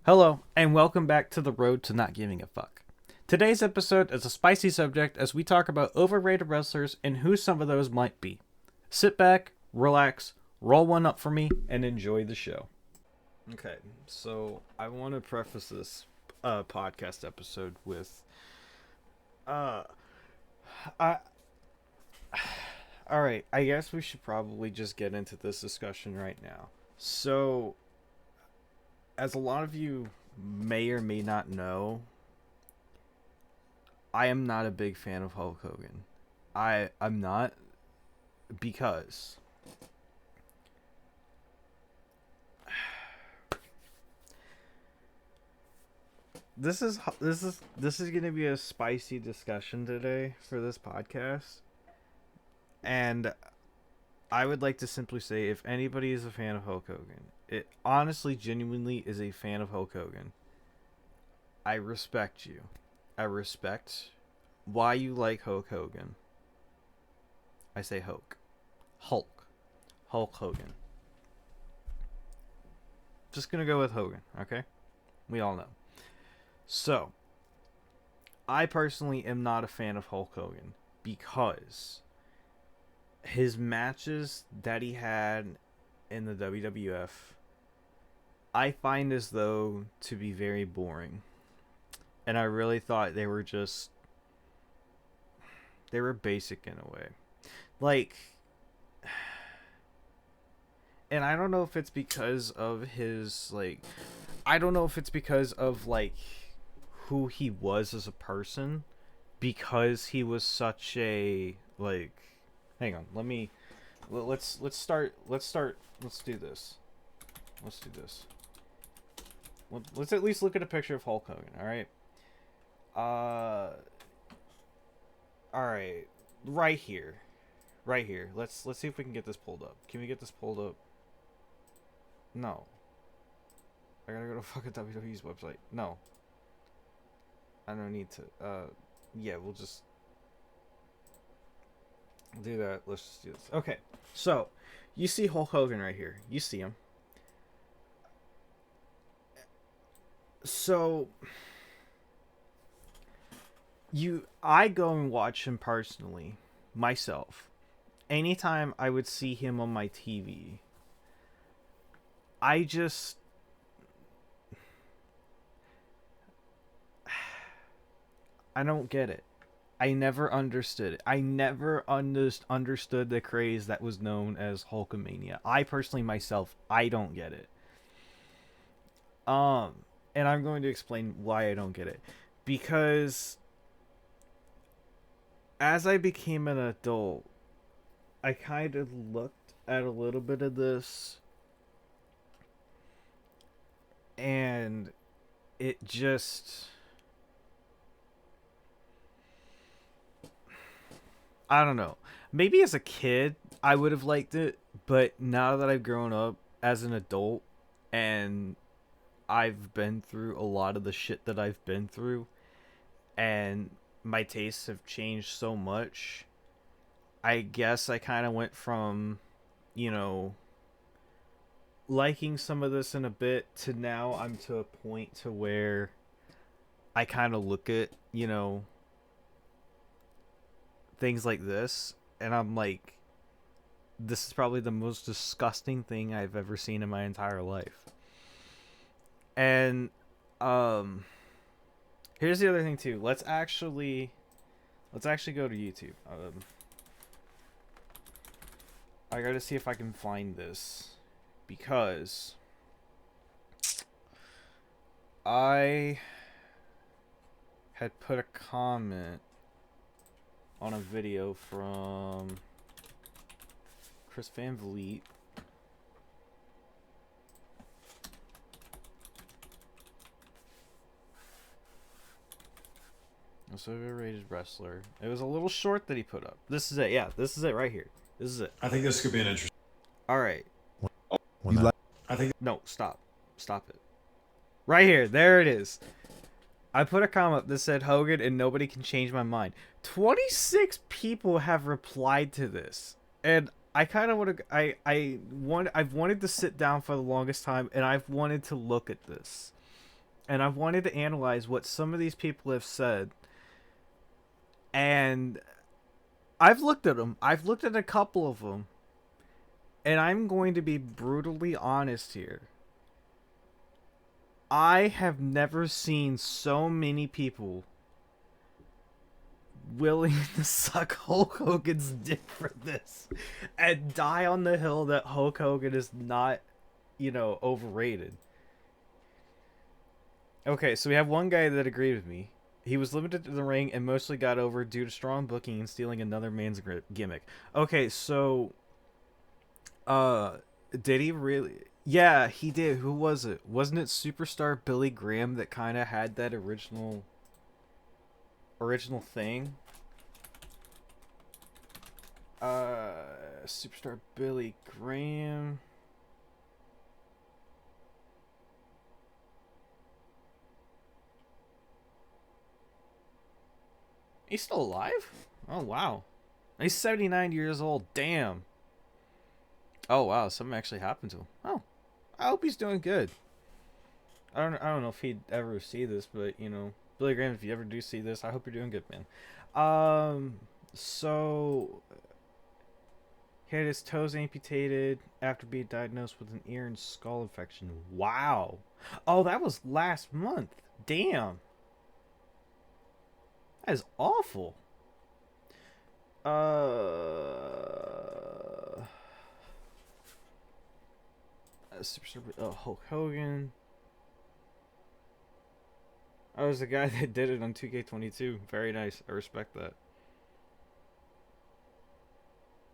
Hello, and welcome back to the road to not giving a fuck. Today's episode is a spicy subject as we talk about overrated wrestlers and who some of those might be. Sit back, relax, roll one up for me, and enjoy the show. Okay, so I want to preface this podcast episode with, uh, I, all right, I guess we should probably just get into this discussion right now. So, as a lot of you may or may not know, I am not a big fan of Hulk Hogan. I'm not, because this is going to be a spicy discussion today for this podcast. And I would like to simply say, if anybody is a fan of Hulk Hogan, it honestly, genuinely is a fan of Hulk Hogan, I respect you. I respect why you like Hulk Hogan. I say Hulk. Hulk Hogan. Just gonna go with Hogan, okay? We all know. So, I personally am not a fan of Hulk Hogan because his matches that he had in the WWF, I find as though to be very boring. And I really thought they were basic in a way. Like, and I don't know if it's because of his, like, I don't know if it's because of, like, who he was as a person, because he was such a, like, hang on, let's do this. Let's at least look at a picture of Hulk Hogan, alright? Alright, right here. Let's see if we can get this pulled up. Can we get this pulled up? No. I gotta go to fucking WWE's website. No. I don't need to. Yeah, we'll just do that. Let's just do this. Okay, so you see Hulk Hogan right here. You see him. So I go and watch him personally, myself. Anytime I would see him on my TV, I just, I don't get it. I never understood it. I never understood the craze that was known as Hulkamania. I personally, myself, I don't get it. And I'm going to explain why I don't get it. Because as I became an adult, I kind of looked at a little bit of this, and it just, I don't know. Maybe as a kid I would have liked it, but now that I've grown up as an adult and I've been through a lot of the shit that I've been through, and my tastes have changed so much, I guess I kind of went from, you know, liking some of this in a bit to now I'm to a point to where I kind of look at, you know, things like this and I'm like, this is probably the most disgusting thing I've ever seen in my entire life. And here's the other thing too. Let's actually go to YouTube. I gotta see if I can find this, because I had put a comment on a video from Chris Van Vliet. So overrated wrestler. It was a little short that he put up. This is it. Yeah, this is it right here. This is it. I think this could be an interesting. All right. I think. No, stop it. Right here. There it is. I put a comment that said Hogan and nobody can change my mind. 26 people have replied to this, and I kind of want to. I've wanted to sit down for the longest time, and I've wanted to look at this. and I've wanted to analyze what some of these people have said. And I've looked at them. I've looked at a couple of them. And I'm going to be brutally honest here. I have never seen so many people willing to suck Hulk Hogan's dick for this and die on the hill that Hulk Hogan is not, overrated. Okay, so we have one guy that agreed with me. He was limited to the ring and mostly got over due to strong booking and stealing another man's gimmick. Okay, so did he really? Yeah, he did. Who was it? Wasn't it Superstar Billy Graham that kind of had that original thing? Superstar Billy Graham. He's still alive? Oh, wow. He's 79 years old. Damn. Oh, wow. Something actually happened to him. Oh. I hope he's doing good. I don't know if he'd ever see this, but, Billy Graham, if you ever do see this, I hope you're doing good, man. So he had his toes amputated after being diagnosed with an ear and skull infection. Wow. Oh, that was last month. Damn. That is awful. Hulk Hogan. I was the guy that did it on 2K22. Very nice. I respect that.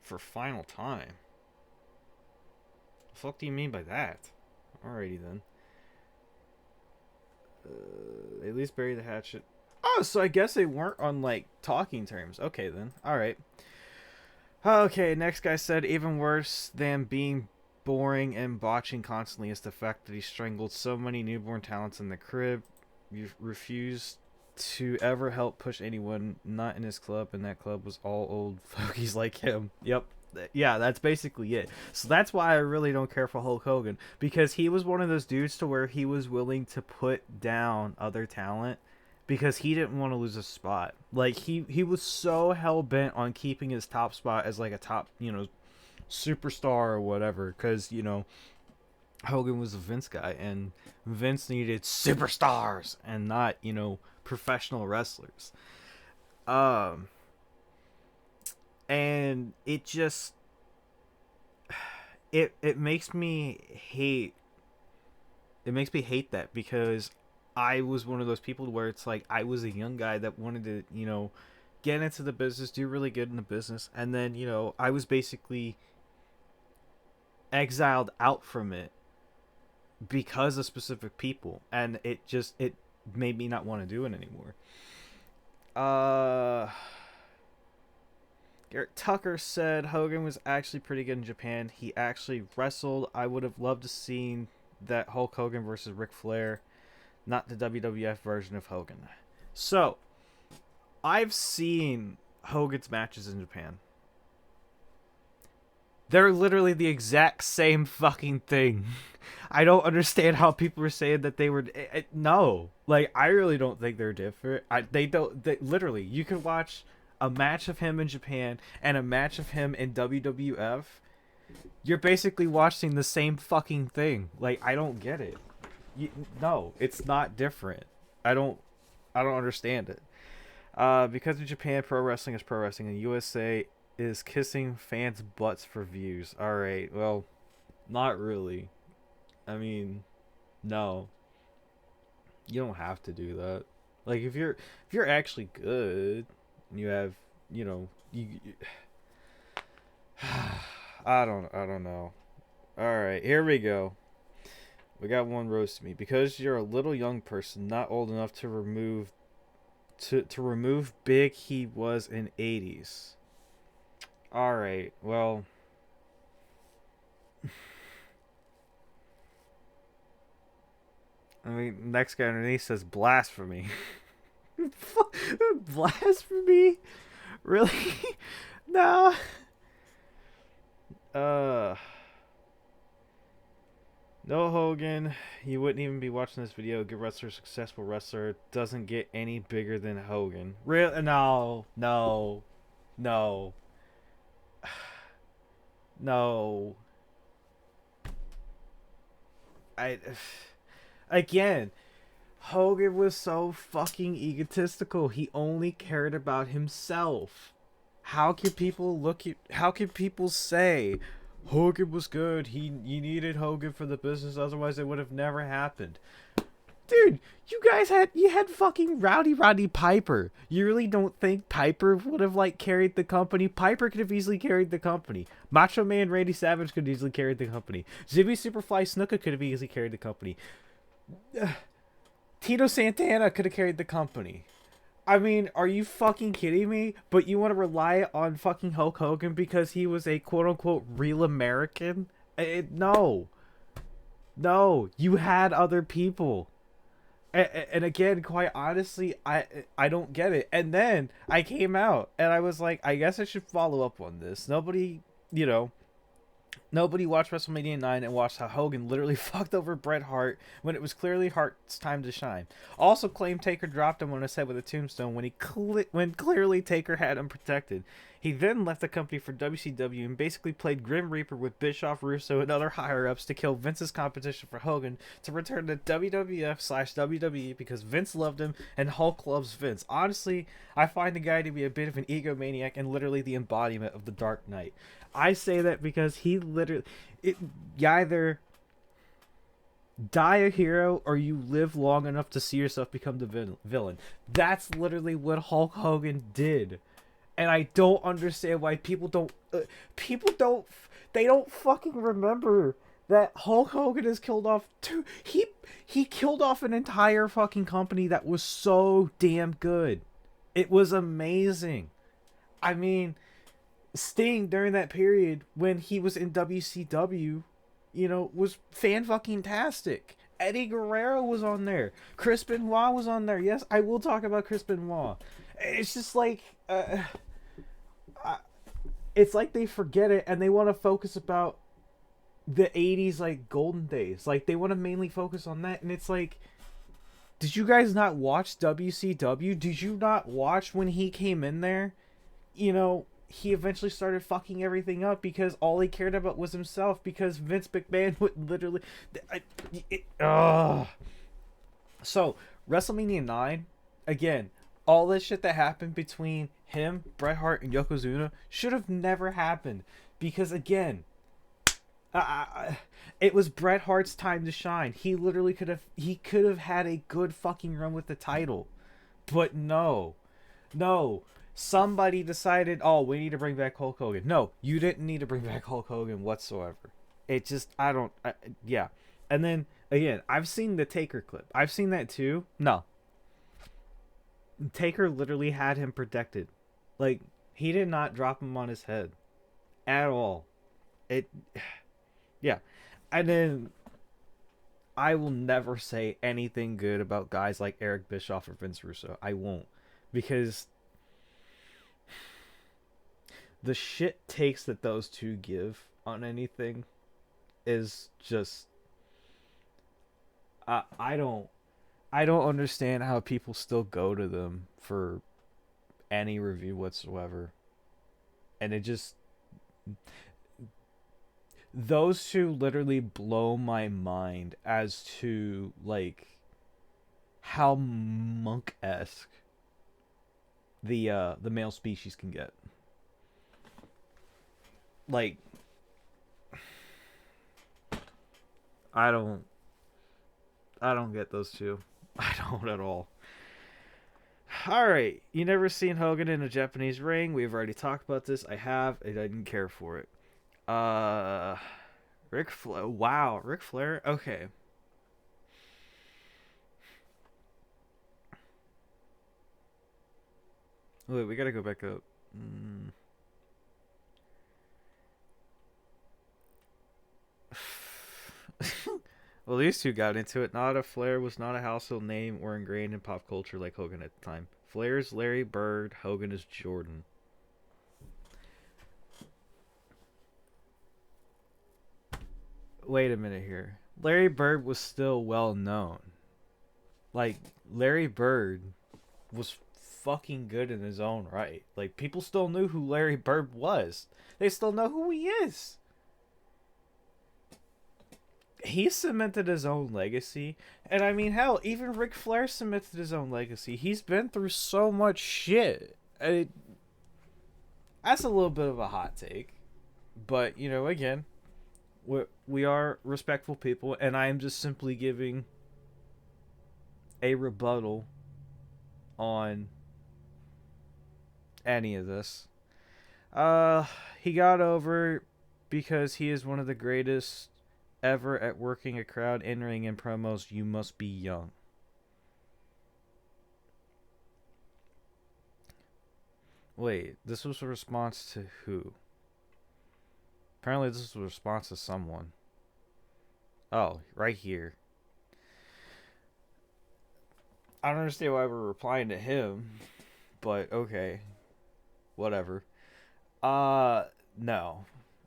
For final time. The fuck do you mean by that? Alrighty then. They at least bury the hatchet. Oh, so I guess they weren't on, talking terms. Okay, then. Alright. Okay, next guy said, even worse than being boring and botching constantly is the fact that he strangled so many newborn talents in the crib. You refused to ever help push anyone not in his club, and that club was all old fogies like him. Yep. Yeah, that's basically it. So that's why I really don't care for Hulk Hogan, because he was one of those dudes to where he was willing to put down other talent because he didn't want to lose a spot. He was so hell-bent on keeping his top spot as a top, superstar or whatever, because, Hogan was a Vince guy, and Vince needed superstars and not, professional wrestlers. And it just it makes me hate that, because I was one of those people where it's I was a young guy that wanted to, get into the business, do really good in the business, and then, I was basically exiled out from it because of specific people, and it made me not want to do it anymore. Garrett Tucker said Hogan was actually pretty good in Japan. He actually wrestled. I would have loved to seen that Hulk Hogan versus Ric Flair, not the WWF version of Hogan. So, I've seen Hogan's matches in Japan. They're literally the exact same fucking thing. I don't understand how people are saying that they were... No. I really don't think they're different. Literally, you can watch a match of him in Japan and a match of him in WWF. You're basically watching the same fucking thing. I don't get it. No, it's not different. I don't understand it. Because in Japan, pro wrestling is pro wrestling. In the USA is kissing fans' butts for views. Alright, well, not really. I mean, no. You don't have to do that. If you're actually good, and you have, you I don't know. Alright, here we go. We got one roast me. Because you're a little young person, not old enough to remove big he was in 80s. Alright, well... next guy underneath says blasphemy. Blasphemy? Really? No. No, Hogan, you wouldn't even be watching this video. Good wrestler, successful wrestler, doesn't get any bigger than Hogan. Real? No, no, no, no. I again, Hogan was so fucking egotistical. He only cared about himself. How can people look at? How can people say Hogan was good? You needed Hogan for the business, otherwise it would have never happened. Dude, you had fucking Rowdy Roddy Piper. You really don't think Piper would have like carried the company? Piper could have easily carried the company. Macho Man Randy Savage could have easily carried the company. Zibby Superfly Snuka could have easily carried the company. Tito Santana could have carried the company. I mean, are you fucking kidding me? But you want to rely on fucking Hulk Hogan because he was a quote unquote real American? No. No. You had other people. And again, quite honestly, I don't get it. And then I came out and I was like, I guess I should follow up on this. You know, Nobody watched WrestleMania 9 and watched how Hogan literally fucked over Bret Hart when it was clearly Hart's time to shine. Also claimed Taker dropped him on his head with a tombstone when clearly Taker had him protected. He then left the company for WCW and basically played Grim Reaper with Bischoff, Russo, and other higher-ups to kill Vince's competition for Hogan to return to WWF/WWE because Vince loved him and Hulk loves Vince. Honestly, I find the guy to be a bit of an egomaniac and literally the embodiment of the Dark Knight. I say that because he literally, you either die a hero or you live long enough to see yourself become the villain. That's literally what Hulk Hogan did. And I don't understand why they don't fucking remember that Hulk Hogan has killed off he killed off an entire fucking company that was so damn good. It was amazing. I mean, Sting during that period when he was in WCW, was fan fucking tastic. Eddie Guerrero was on there. Chris Benoit was on there. Yes, I will talk about Chris Benoit. It's just like, it's like they forget it and they want to focus about the 80s like golden days. Like they want to mainly focus on that, and it's like, did you guys not watch WCW? Did you not watch when he came in there? He eventually started fucking everything up because all he cared about was himself, because Vince McMahon would literally... So, WrestleMania 9, again, all this shit that happened between him, Bret Hart, and Yokozuna should have never happened. Because, again, it was Bret Hart's time to shine. He literally could have had a good fucking run with the title. But no. Somebody decided, oh, we need to bring back Hulk Hogan. No, you didn't need to bring back Hulk Hogan whatsoever. It just, yeah. And then, again, I've seen the Taker clip. I've seen that too. No. Taker literally had him protected. Like, he did not drop him on his head. At all. Yeah. And then, I will never say anything good about guys like Eric Bischoff or Vince Russo. I won't. Because the shit takes that those two give on anything is just, I don't understand how people still go to them for any review whatsoever. And it just, those two literally blow my mind as to like how monk-esque the male species can get. Like, I don't get those two. I don't at all. Alright, you never seen Hogan in a Japanese ring. We've already talked about this. I have. I didn't care for it. Ric Flair. Wow, Ric Flair? Okay. Wait, we gotta go back up. Well, these two got into it. Flair was not a household name or ingrained in pop culture like Hogan at the time. Flair's Larry Bird, Hogan is Jordan. Wait a minute here. Larry Bird was still well known. Like, Larry Bird was fucking good in his own right. Like, people still knew who Larry Bird was. They still know who he is. He cemented his own legacy. And I mean, hell, even Ric Flair cemented his own legacy. He's been through so much shit. That's a little bit of a hot take. But, you know, again, we are respectful people, and I am just simply giving a rebuttal on any of this. He got over because he is one of the greatest ever at working a crowd, entering in promos. You must be young. Wait, this was a response to who? Apparently this was a response to someone. Oh, right here. I don't understand why we're replying to him, but okay. Whatever. No.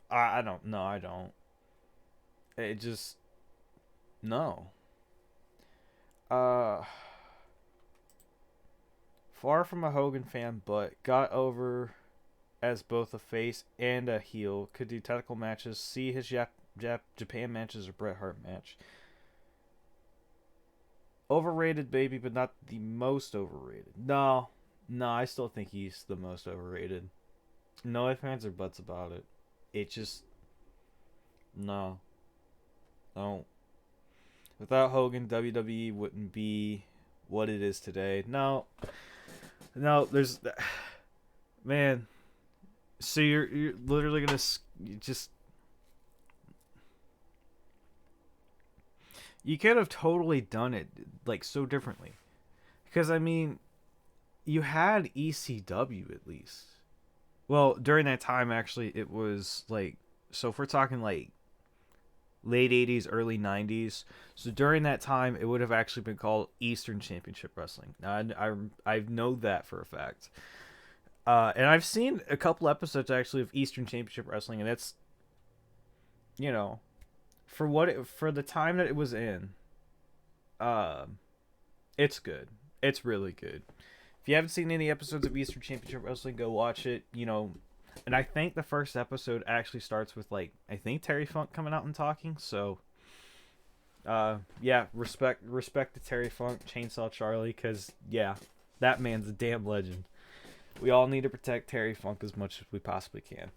I don't. No, I don't. It just... No. Far from a Hogan fan, but got over as both a face and a heel. Could do technical matches. See his Japan matches or Bret Hart match. Overrated, baby, but not the most overrated. No, I still think he's the most overrated. No ifs, ands, or buts about it. It just... No. No. Without Hogan, WWE wouldn't be what it is today. No, there's... Man. So you're literally gonna just... You could have totally done it, like, so differently. Because, I mean, you had ECW at least. Well, during that time, actually, it was, like... So if we're talking, like, late 80s, early 90s. So during that time, it would have actually been called Eastern Championship Wrestling. Now, I know that for a fact. And I've seen a couple episodes, actually, of Eastern Championship Wrestling, and it's... You know... For the time that it was in, it's good. It's really good. If you haven't seen any episodes of Eastern Championship Wrestling, go watch it. You know, and I think the first episode actually starts with, like, I think Terry Funk coming out and talking. So, yeah, respect to Terry Funk, Chainsaw Charlie, because yeah, that man's a damn legend. We all need to protect Terry Funk as much as we possibly can.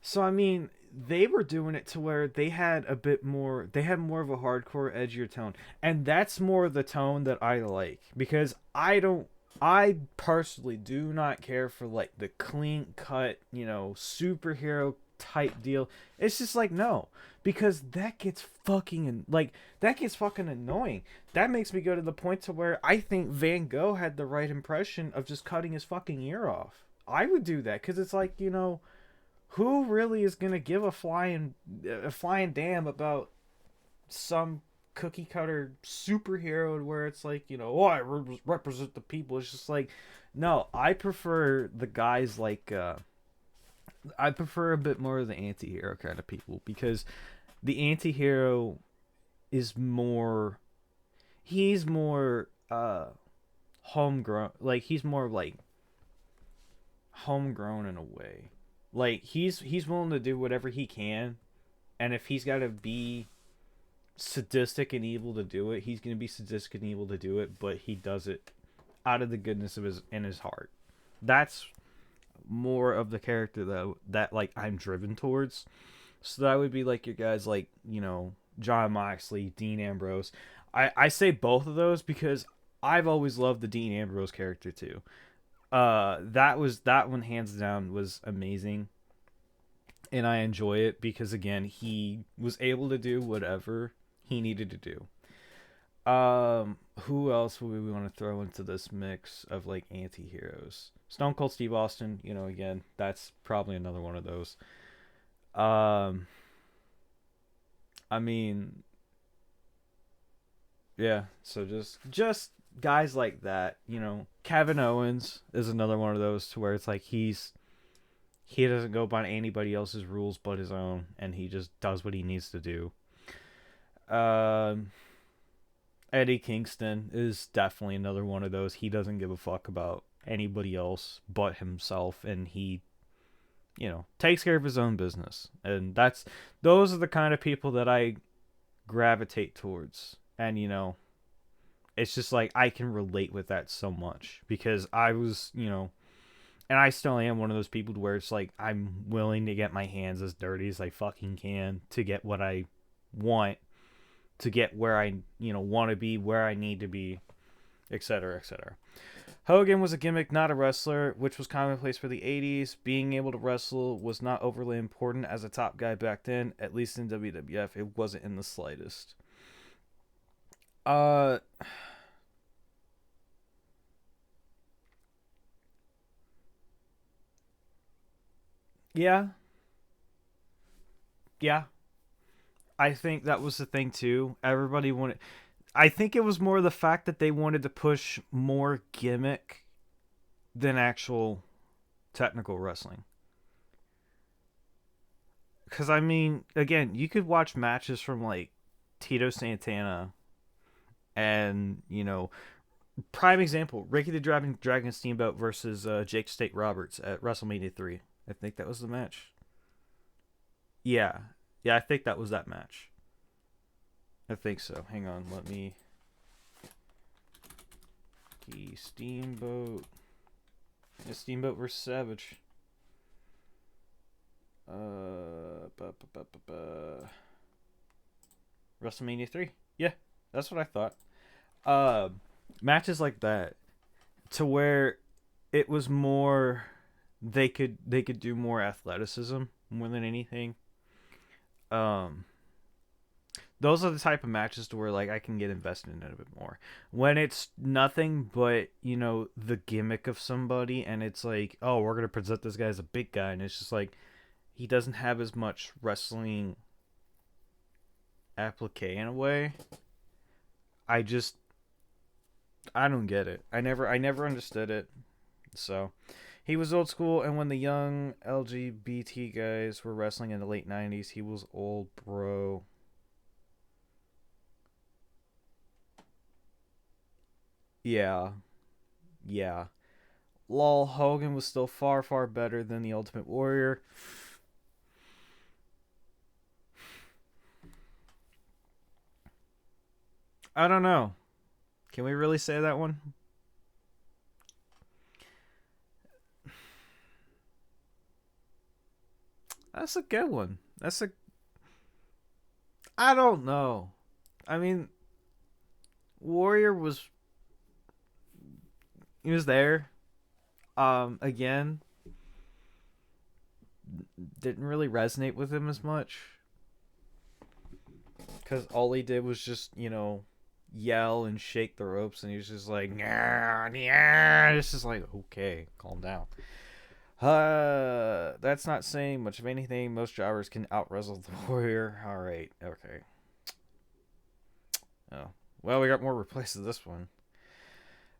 So I mean, they were doing it to where they had a bit more, they had more of a hardcore, edgier tone. And that's more the tone that I like. Because I personally do not care for, like, the clean cut, you know, superhero type deal. It's just like, no. Because that gets fucking annoying. That makes me go to the point to where I think Van Gogh had the right impression of just cutting his fucking ear off. I would do that, because it's like, you know, who really is gonna give a flying damn about some cookie cutter superhero where it's like, you know, oh, I represent the people? It's just like, no, I prefer the guys like, I prefer a bit more of the anti-hero kind of people, because the anti-hero is more, he's more homegrown, like, he's more like homegrown in a way. Like, he's willing to do whatever he can, and if he's got to be sadistic and evil to do it, he's going to be sadistic and evil to do it, but he does it out of the goodness of his heart. That's more of the character that like I'm driven towards. So that would be like your guys like, you know, Jon Moxley, Dean Ambrose. I say both of those because I've always loved the Dean Ambrose character too. That one hands down was amazing, and I enjoy it because, again, he was able to do whatever he needed to do. Who else would we want to throw into this mix of, like, anti-heroes? Stone Cold Steve Austin, you know, again, that's probably another one of those. I mean, yeah, so just guys like that, you know. Kevin Owens is another one of those to where it's like he's He doesn't go by anybody else's rules but his own, and he just does what he needs to do. Eddie Kingston is definitely another one of those. He doesn't give a fuck about anybody else but himself, and he, takes care of his own business. And those are the kind of people that I gravitate towards. And, it's just like I can relate with that so much because I was, and I still am one of those people where it's like I'm willing to get my hands as dirty as I fucking can to get what I want, to get where I, want to be, where I need to be, etc., etc. Hogan was a gimmick, not a wrestler, which was commonplace for the 80s. Being able to wrestle was not overly important as a top guy back then, at least in WWF. It wasn't in the slightest. Yeah. Yeah. I think that was the thing too. Everybody wanted. I think it was more the fact that they wanted to push more gimmick than actual technical wrestling. Because, I mean, again, you could watch matches from, like, Tito Santana and, prime example, Ricky the Dragon Steamboat versus Jake State Roberts at WrestleMania 3. I think that was the match. Yeah. Yeah, I think that was that match. I think so. Hang on, let me... The Steamboat... Yeah, Steamboat versus Savage. WrestleMania 3. Yeah, that's what I thought. Matches like that, to where it was more... They could do more athleticism more than anything. Those are the type of matches to where like I can get invested in it a bit more. When it's nothing but, the gimmick of somebody and it's like, oh, we're gonna present this guy as a big guy, and it's just like he doesn't have as much wrestling applique in a way. I don't get it. I never understood it. So he was old school, and when the young LGBT guys were wrestling in the late 90s, he was old bro. Yeah. Yeah. Lol, Hogan was still far, far better than the Ultimate Warrior. I don't know. Can we really say that one? That's a good one. I don't know. I mean, Warrior he was there. Again, didn't really resonate with him as much because all he did was just yell and shake the ropes, and he was just like, yeah, yeah. It's just like, okay, calm down. That's not saying much of anything. Most jobbers can out wrestle the Warrior. All right, okay. Oh, well, we got more replaces this one.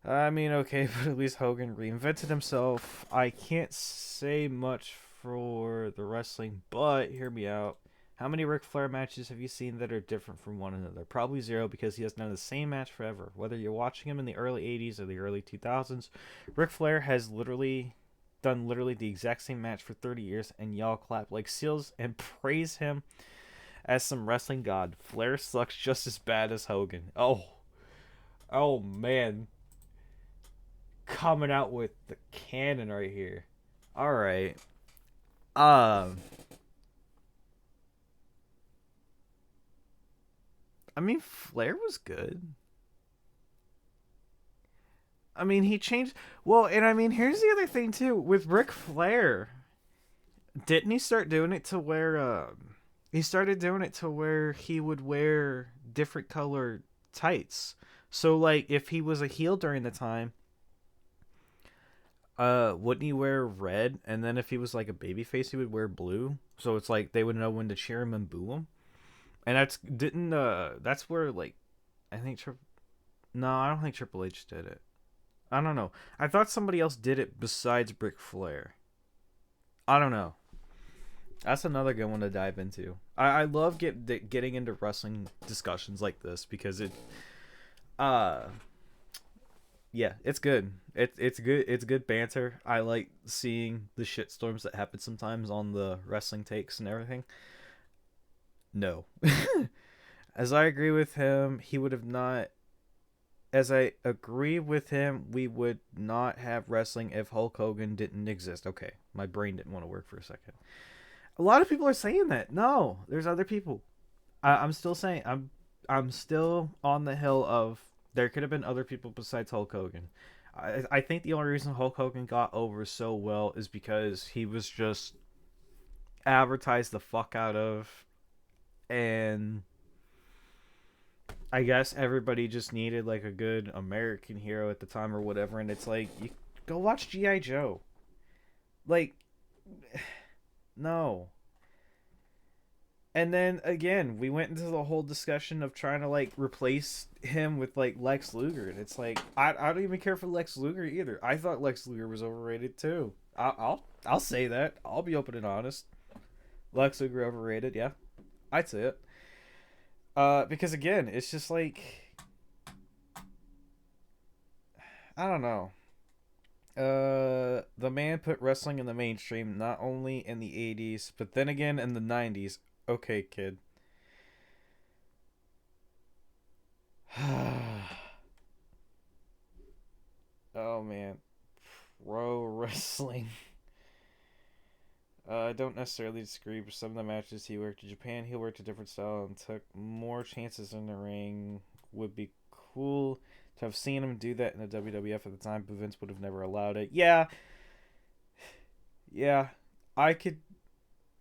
I mean, okay, but at least Hogan reinvented himself. I can't say much for the wrestling, but hear me out. How many Ric Flair matches have you seen that are different from one another? Probably zero, because he has done the same match forever. Whether you're watching him in the early 80s or the early 2000s, Ric Flair has done the exact same match for 30 years, and y'all clap like seals and praise him as some wrestling god. Flair sucks just as bad as Hogan. Oh man. Coming out with the cannon right here. All right. I mean, Flair was good. I mean, he changed. Well, and I mean, here's the other thing too with Ric Flair. Didn't he start doing it to where he started doing it to where he would wear different color tights. So like if he was a heel during the time, wouldn't he wear red? And then if he was like a babyface, he would wear blue. So it's like they would know when to cheer him and boo him. And that's where like I think no, I don't think Triple H did it. I don't know. I thought somebody else did it besides Ric Flair. I don't know. That's another good one to dive into. I love getting into wrestling discussions like this because uh yeah, it's good. It's good. It's good banter. I like seeing the shitstorms that happen sometimes on the wrestling takes and everything. No. As I agree with him, he would have not. As I agree with him, we would not have wrestling if Hulk Hogan didn't exist. Okay, my brain didn't want to work for a second. A lot of people are saying that. No, there's other people. I'm still saying I'm still on the hill of there could have been other people besides Hulk Hogan. I think the only reason Hulk Hogan got over so well is because he was just advertised the fuck out of, and I guess everybody just needed like a good American hero at the time or whatever, and it's like you go watch GI Joe. Like no. And then again, we went into the whole discussion of trying to like replace him with like Lex Luger, and it's like I don't even care for Lex Luger either. I thought Lex Luger was overrated too. I'll say that. I'll be open and honest. Lex Luger overrated, yeah, I'd say it. Because again, it's just like I don't know. The man put wrestling in the mainstream not only in the 80s, but then again in the 90s. Okay, kid. Oh man, pro wrestling. I don't necessarily disagree, but some of the matches he worked in Japan, he worked a different style and took more chances in the ring. Would be cool to have seen him do that in the WWF at the time, but Vince would have never allowed it. Yeah, yeah, I could.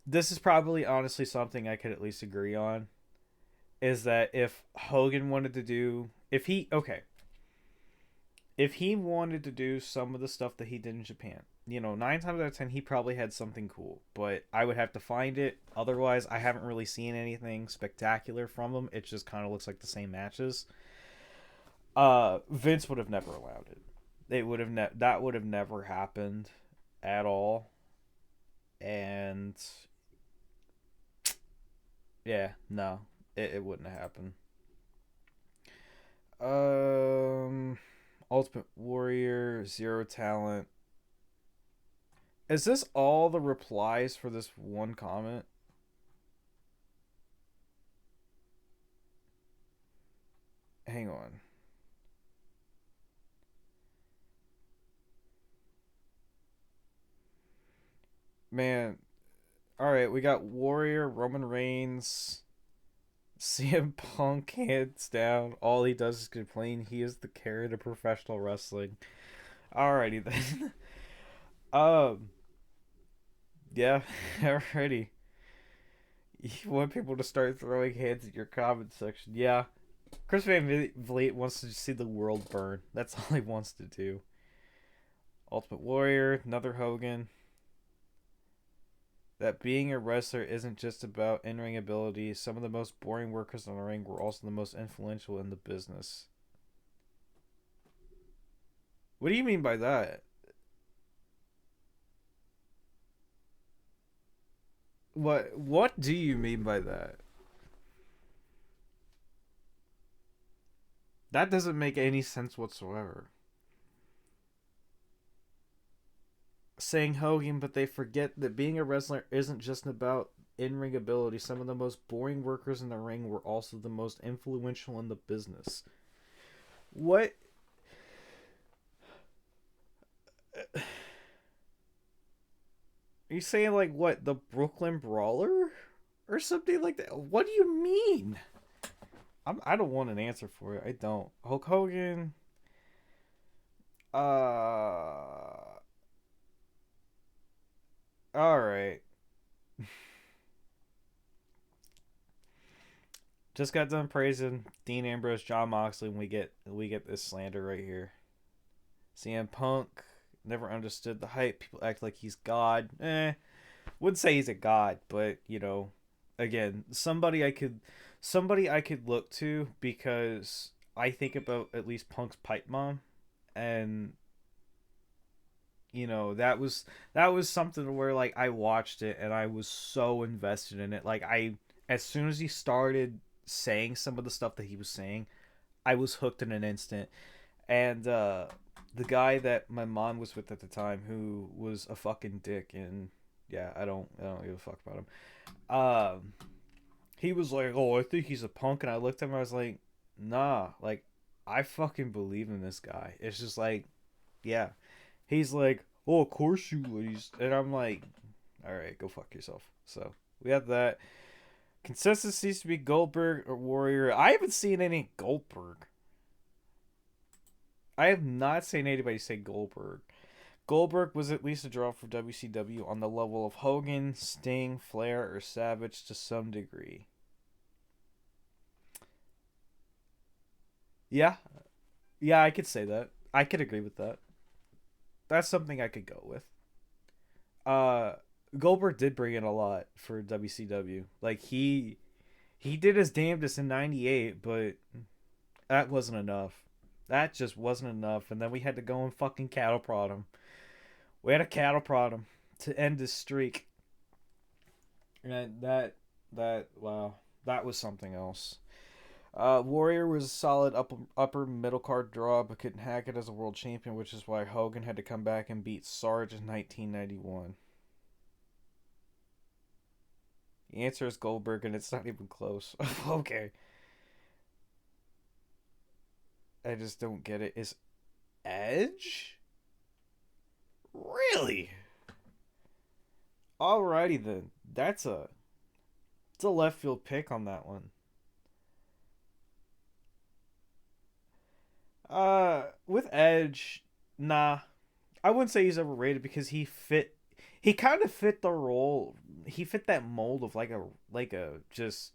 This is probably honestly something I could at least agree on. Is that if Hogan wanted to do, if he wanted to do some of the stuff that he did in Japan, 9 times out of 10, he probably had something cool, but I would have to find it. Otherwise, I haven't really seen anything spectacular from him. It just kind of looks like the same matches. Vince would have never allowed it. That would have never happened at all. And yeah, no, it wouldn't have happened. Um, Ultimate Warrior, Zero Talent. Is this all the replies for this one comment? Hang on. Man, alright, we got Warrior, Roman Reigns, CM Punk, hands down. All he does is complain. He is the carrot of professional wrestling. Alrighty then. um, yeah, alrighty. You want people to start throwing hands at your comment section. Yeah. Chris Van Vliet wants to see the world burn. That's all he wants to do. Ultimate Warrior, another Hogan. That being a wrestler isn't just about in-ring ability. Some of the most boring workers in the ring were also the most influential in the business. What do you mean by that? What do you mean by that? That doesn't make any sense whatsoever. Saying Hogan, but they forget that being a wrestler isn't just about in-ring ability. Some of the most boring workers in the ring were also the most influential in the business. What? Are you saying like what, the Brooklyn Brawler or something like that? What do you mean? I don't want an answer for it. I don't. Hulk Hogan. All right. Just got done praising Dean Ambrose, John Moxley, and we get this slander right here. CM Punk never understood the hype. People act like he's God. Wouldn't say he's a god, but again, somebody I could look to because I think about at least Punk's pipe bomb, and that was something where like I watched it and I was so invested in it. Like I as soon as he started saying some of the stuff that he was saying, I was hooked in an instant. And the guy that my mom was with at the time, who was a fucking dick, and yeah, I don't give a fuck about him. He was like, "Oh, I think he's a punk," and I looked at him, and I was like, "Nah, like, I fucking believe in this guy." It's just like, yeah, he's like, "Oh, of course you ladies," and I'm like, "All right, go fuck yourself." So we have that. Consensus seems to be Goldberg or Warrior. I haven't seen any Goldberg. I have not seen anybody say Goldberg. Goldberg was at least a draw for WCW on the level of Hogan, Sting, Flair, or Savage to some degree. Yeah, yeah, I could say that. I could agree with that. That's something I could go with. Uh, Goldberg did bring in a lot for WCW. Like he did his damnedest in '98, but that wasn't enough. That just wasn't enough. And then we had to go and fucking cattle prod him. We had to cattle prod him to end his streak. And that wow, that was something else. Warrior was a solid upper middle card draw, but couldn't hack it as a world champion, which is why Hogan had to come back and beat Sarge in 1991. The answer is Goldberg, and it's not even close. Okay, I just don't get it. Is Edge really? Alrighty then. It's a left field pick on that one. With Edge, nah, I wouldn't say he's overrated because he kind of fit the role. He fit that mold of like a just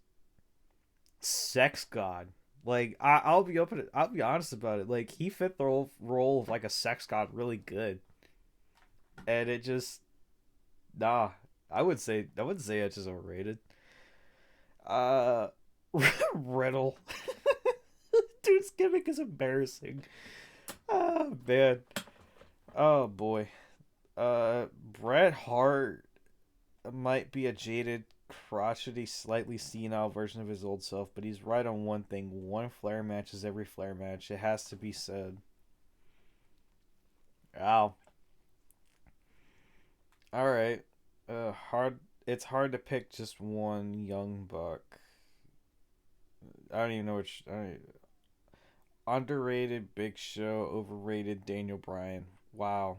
sex god. Like I'll be honest about it. Like he fit the role of like a sex god really good, and it just nah. I would say Edge is overrated. Uh, Riddle, dude's gimmick is embarrassing. Oh man. Oh boy. Bret Hart might be a jaded, crotchety, slightly senile version of his old self, but he's right on one thing. One Flair match is every Flair match. It has to be said. Wow. All right. Hard. It's hard to pick just one young buck. I don't even know which. Underrated Big Show, overrated Daniel Bryan. Wow.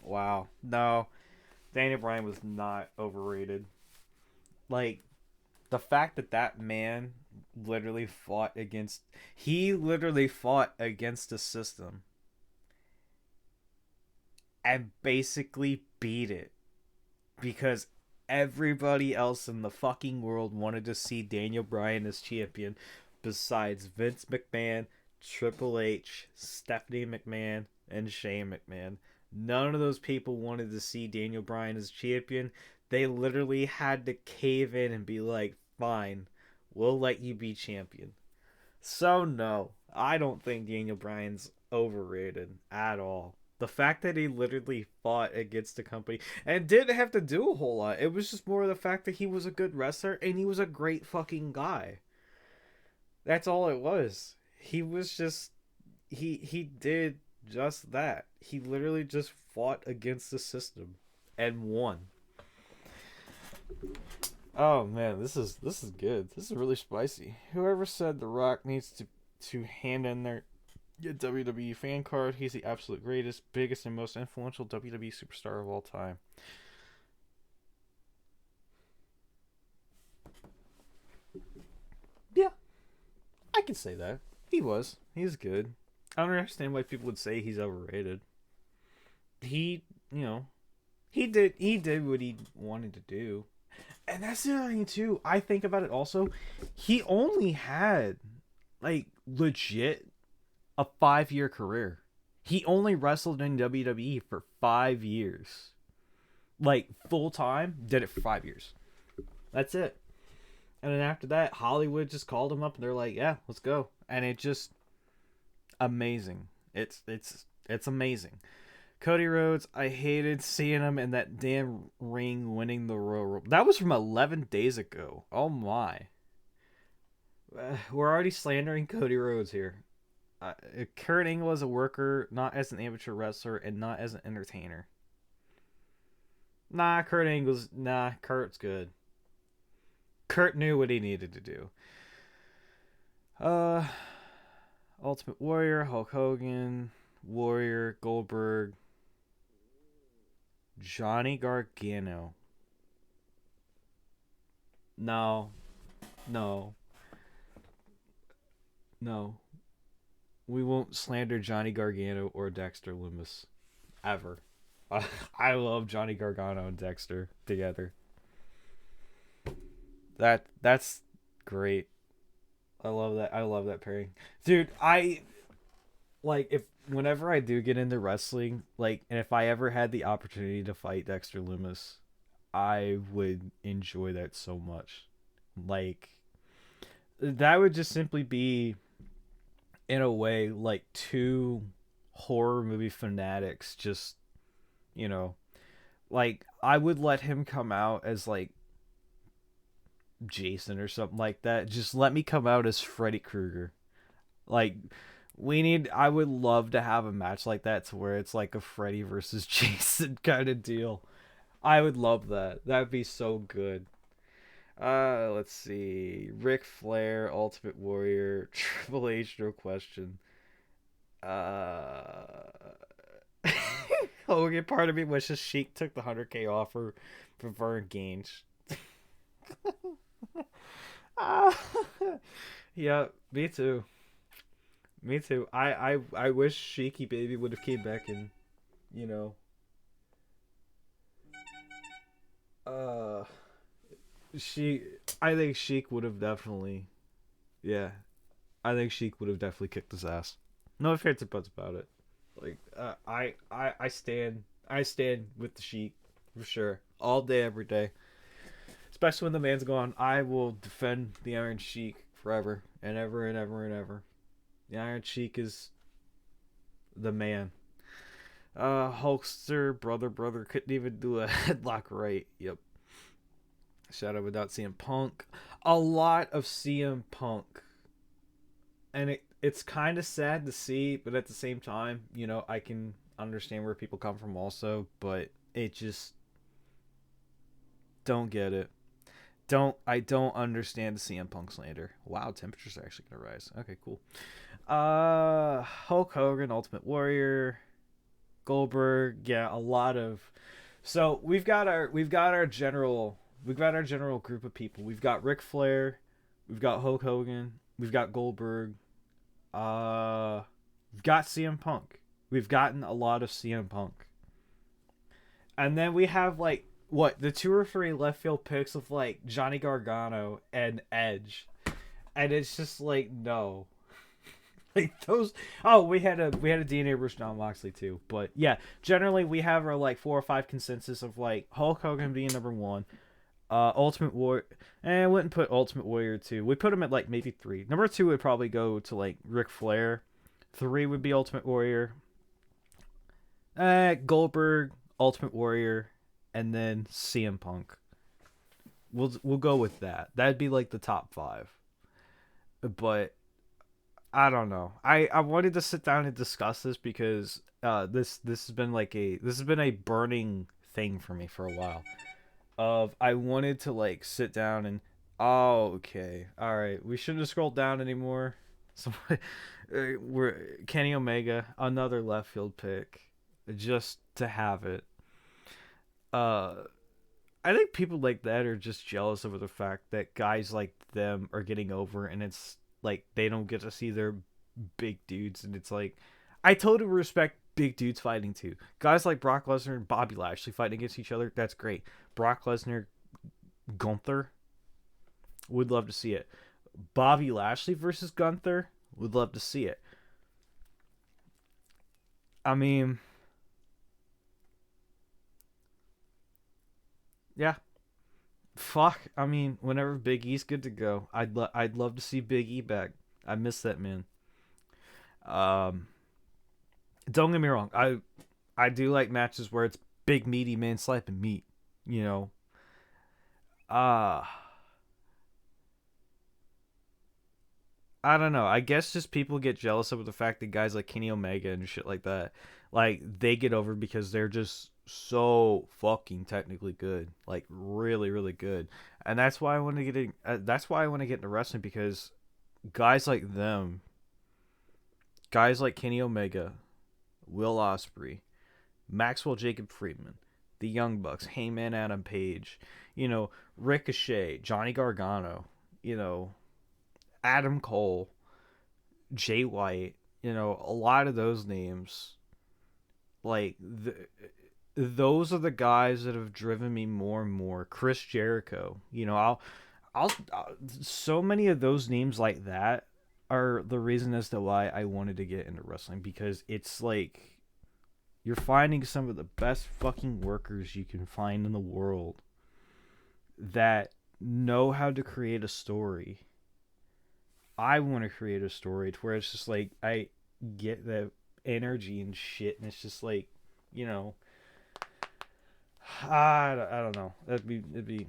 Wow. No, Daniel Bryan was not overrated. Like the fact that that man literally fought against the system and basically beat it because everybody else in the fucking world wanted to see Daniel Bryan as champion besides Vince McMahon, Triple H, Stephanie McMahon, and Shane McMahon. None of those people wanted to see Daniel Bryan as champion. They literally had to cave in and be like, fine, we'll let you be champion. So, no, I don't think Daniel Bryan's overrated at all. The fact that he literally fought against the company and didn't have to do a whole lot. It was just more of the fact that he was a good wrestler and he was a great fucking guy. That's all it was. He was just he did just that. He literally just fought against the system and won. Oh man, this is good. This is really spicy. Whoever said The Rock needs to hand in their WWE fan card, he's the absolute greatest, biggest, and most influential WWE superstar of all time. Yeah, I can say that. He was. He's good. I don't understand why people would say he's overrated. He, you know, he did what he wanted to do. And that's the other thing too. I think about it also. He only had like legit a 5 year career. He only wrestled in WWE for 5 years. Like full time, did it for 5 years. That's it. And then after that, Hollywood just called him up and they're like, "Yeah, let's go." And it just amazing. It's amazing. Cody Rhodes, I hated seeing him in that damn ring winning the Royal Rumble. That was from 11 days ago. Oh my. We're already slandering Cody Rhodes here. Kurt Angle as a worker, not as an amateur wrestler, and not as an entertainer. Kurt's good. Kurt knew what he needed to do. Ultimate Warrior, Hulk Hogan, Warrior, Goldberg, Johnny Gargano. No. We won't slander Johnny Gargano or Dexter Lumis. Ever. I love Johnny Gargano and Dexter together. That's great. I love that pairing. Dude, whenever I do get into wrestling, and if I ever had the opportunity to fight Dexter Lumis, I would enjoy that so much. That would just simply be, in a way, two horror movie fanatics just, I would let him come out as Jason or something like that. Just let me come out as Freddy Krueger. I would love to have a match like that to where it's like a Freddy versus Jason kind of deal. I would love that. That'd be so good. Let's see. Ric Flair, Ultimate Warrior, Triple H, no question. Hogan, part of me wishes Sheik took the 100K offer for Vern Gaines. Yeah, me too. I wish Sheiky Baby would have came back and, I think Sheik would have definitely, yeah, I think Sheik would have definitely kicked his ass. No ifs, ands, or buts about it. I stand with the Sheik for sure, all day, every day. Especially when the man's gone, I will defend the Iron Sheik forever and ever and ever and ever. The Iron Sheik is the man. Hulkster, brother, couldn't even do a headlock right. Yep. Shout out without CM Punk. A lot of CM Punk. And it's kind of sad to see, but at the same time, I can understand where people come from also, but it just don't get it. I don't understand the CM Punk slander. Wow, temperatures are actually gonna rise. Okay, cool. Hulk Hogan, Ultimate Warrior, Goldberg, yeah, a lot of. So we've got our general group of people. We've got Ric Flair, we've got Hulk Hogan, we've got Goldberg, we've got CM Punk. We've gotten a lot of CM Punk, and then we have the 2 or 3 left field picks of Johnny Gargano and Edge, and it's just no. Those. Oh, we had a DNA versus John Moxley too, but yeah, generally we have our 4 or 5 consensus of Hulk Hogan being number 1, Ultimate Warrior, and I wouldn't put Ultimate Warrior 2. We put him at maybe 3. Number 2 would probably go to Ric Flair. 3 would be Ultimate Warrior. Goldberg, Ultimate Warrior, and then CM Punk. We'll go with that. That'd be the top 5. But I don't know. I wanted to sit down and discuss this because this has been a burning thing for me for a while. I wanted to sit down and okay, all right, we shouldn't have scrolled down anymore. We're Kenny Omega, another left field pick, just to have it. I think people like that are just jealous over the fact that guys like them are getting over, and it's they don't get to see their big dudes, and it's I totally respect big dudes fighting too. Guys like Brock Lesnar and Bobby Lashley fighting against each other, that's great. Brock Lesnar, Gunther, would love to see it. Bobby Lashley versus Gunther, would love to see it. I mean, yeah. Fuck. I mean, whenever Big E's good to go, I'd love to see Big E back. I miss that man. Don't get me wrong. I do like matches where it's big meaty man slapping meat. You know, uh I don't know. I guess just people get jealous of the fact that guys like Kenny Omega and shit like that, like they get over because they're just so fucking technically good, like really, really good, and that's why I want to get in. That's why I want to get into wrestling because guys like them, guys like Kenny Omega, Will Ospreay, Maxwell Jacob Friedman, the Young Bucks, Heyman Adam Page, you know, Ricochet, Johnny Gargano, you know, Adam Cole, Jay White, you know, a lot of those names, like those are the guys that have driven me more and more. Chris Jericho, you know, so many of those names like that are the reason as to why I wanted to get into wrestling because it's like you're finding some of the best fucking workers you can find in the world that know how to create a story. I want to create a story to where it's just like I get the energy and shit, and it's just like, you know, I don't know. It'd be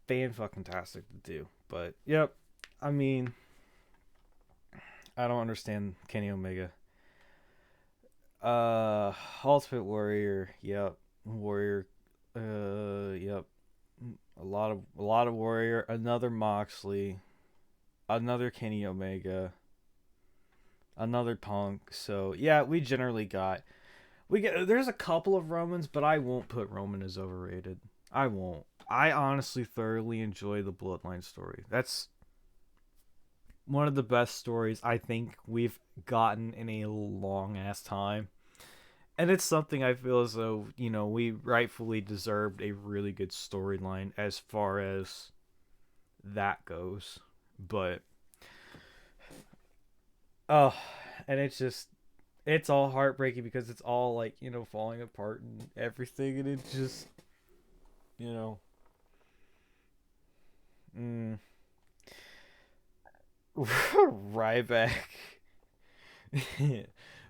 fan fucking tastic to do, but yep. I mean, I don't understand Kenny Omega. Ultimate Warrior, yep. Warrior, yep. A lot of Warrior. Another Moxley, another Kenny Omega, another Punk. So yeah, we get there's a couple of Romans, but I won't put Roman as overrated. I won't. I honestly thoroughly enjoy the Bloodline story. That's one of the best stories I think we've gotten in a long ass time. And it's something I feel as though, you know, we rightfully deserved a really good storyline as far as that goes. But oh, and it's all heartbreaking because it's all like, you know, falling apart and everything and it's just, you know, mm, Ryback.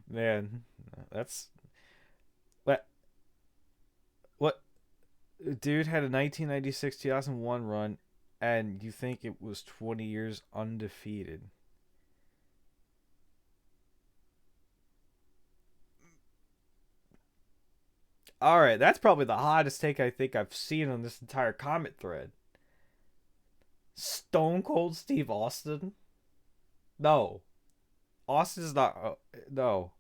Man, that's what what dude had a 1996-2001 run and you think it was 20 years undefeated. All right, that's probably the hottest take I think I've seen on this entire comment thread. Stone Cold Steve Austin? No. Austin's not. No.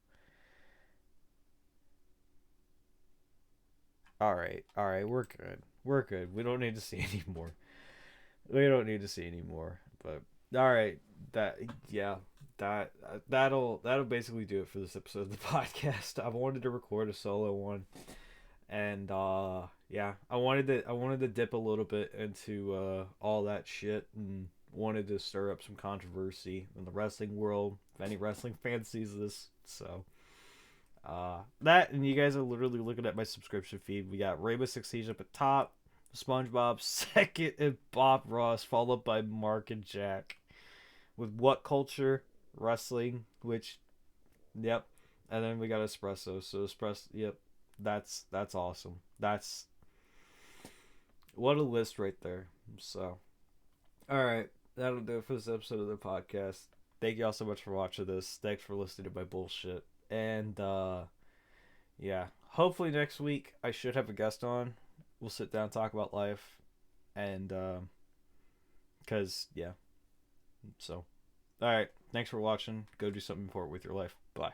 All right. We're good. We're good. We don't need to see anymore. We don't need to see anymore. But all right, that yeah, that'll basically do it for this episode of the podcast. I wanted to record a solo one, and yeah, I wanted to dip a little bit into all that shit and wanted to stir up some controversy in the wrestling world. If any wrestling fan sees this, so that and you guys are literally looking at my subscription feed. We got Rainbow Six Siege up at top, SpongeBob second, and Bob Ross followed by Mark and Jack. With What Culture Wrestling, which, yep, and then we got Espresso. So Espresso, yep, that's awesome. That's what a list right there. So, all right, that'll do it for this episode of the podcast. Thank y'all so much for watching this. Thanks for listening to my bullshit. And yeah, hopefully next week I should have a guest on. We'll sit down, talk about life, and cause yeah. So, all right, thanks for watching. Go do something important with your life. Bye.